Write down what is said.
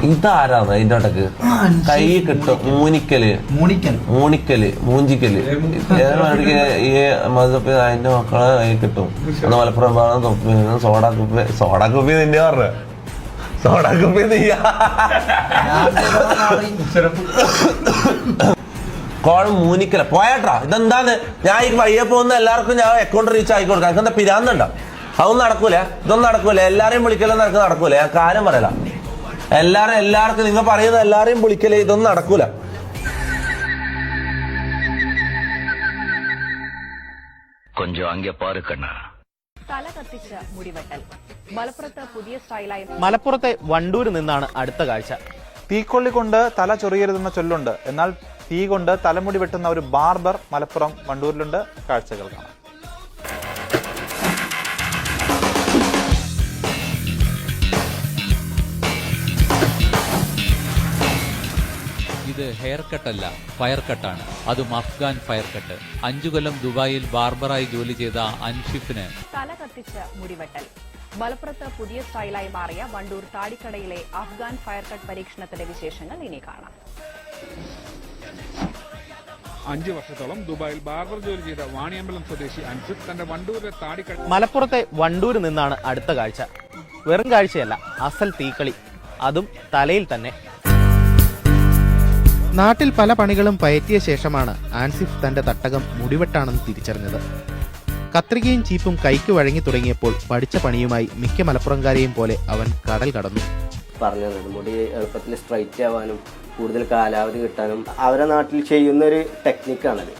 ഇതാരാണ് അതിന്റെ ഇടക്ക് കൈ കിട്ടും മൂഞ്ചിക്കല് ഈ മധുപ്പി അതിന്റെ മക്കളെ കൈ കിട്ടും. അന്ന് മലപ്പുറം ഭാഗം തൊപ്പി സോഡാക്കുപ്പി നിന്നെ പറഞ്ഞ സോഡാക്കുപ്പി നീയാ കോളം മൂന്നിക്കല പോയാട്ടാ. ഇതെന്താന്ന് ഞാൻ ഈ വയ്യ പോകുന്ന എല്ലാവർക്കും ഞാൻ അക്കൗണ്ട് റീച്ച് ആക്കി കൊടുക്കാം. എനിക്ക് എന്താ പിരാന്നുണ്ടോ? അതൊന്നും നടക്കൂല, ഇതൊന്നും നടക്കൂല. എല്ലാരെയും വിളിക്കലും നടക്കൂല. ഞാൻ കാര്യം പറയല. എല്ലാവർക്കും നിങ്ങൾ പറയുന്ന എല്ലാരെയും വിളിക്കല് ഇതൊന്നും നടക്കൂല. മലപ്പുറത്തെ വണ്ടൂര് നിന്നാണ് അടുത്ത കാഴ്ച. തീക്കൊള്ളി കൊണ്ട് തല ചൊറിയരുതെന്ന ചൊല്ലുണ്ട്. എന്നാൽ തീ കൊണ്ട് തലമുടി വെട്ടുന്ന ഒരു ബാർബർ മലപ്പുറം വണ്ടൂരിലുണ്ട്. കാഴ്ചകൾ കാണാം. ഇത് ഹെയർ കട്ടല്ല, ഫയർ കട്ടാണ്. അതും അഫ്ഗാൻ ഫയർ കട്ട്. 5 കൊല്ലം ദുബായിൽ ബാർബറായി ജോലി ചെയ്ത അൻഷിഫിന് തല കത്തിച്ച മുടിവെട്ടൽ. മലപ്പുറത്ത് പുതിയ സ്റ്റൈലായി മാറിയ വണ്ടൂർ താടിക്കടയിലെ അഫ്ഗാൻ ഫയർ കട്ട് പരീക്ഷണത്തിന്റെ വിശേഷങ്ങൾ ഇനി കാണാം. 5 വർഷത്തോളം ദുബായിൽ ബാർബർ ജോലി ചെയ്ത വാണിയമ്പലം സ്വദേശി അൻഷിഫ് തന്റെ വണ്ടൂരിലെ താടിക്കട. മലപ്പുറത്തെ വണ്ടൂര് നിന്നാണ് അടുത്ത കാഴ്ച. വെറും കാഴ്ചയല്ല, അസൽ തീക്കളി. അതും തലയിൽ തന്നെ. നാട്ടിൽ പല പണികളും പയറ്റിയ ശേഷമാണ് ആൻസിഫ് തന്റെ തട്ടകം മുടിവെട്ടാണെന്ന് തിരിച്ചറിഞ്ഞത്. കത്രികയും ചീപ്പും കൈക്ക് വഴങ്ങി തുടങ്ങിയപ്പോൾ പഠിച്ച പണിയുമായി മിക്ക മലപ്പുറംകാരെയും പോലെ അവൻ കടൽ കടന്നു. പറഞ്ഞത് മുടി എളുപ്പത്തിൽ സ്ട്രൈറ്റ് ആവാനും കൂടുതൽ കാലാവധി കിട്ടാനും അവരെ നാട്ടിൽ ചെയ്യുന്ന ഒരു ടെക്നിക്കാണത്.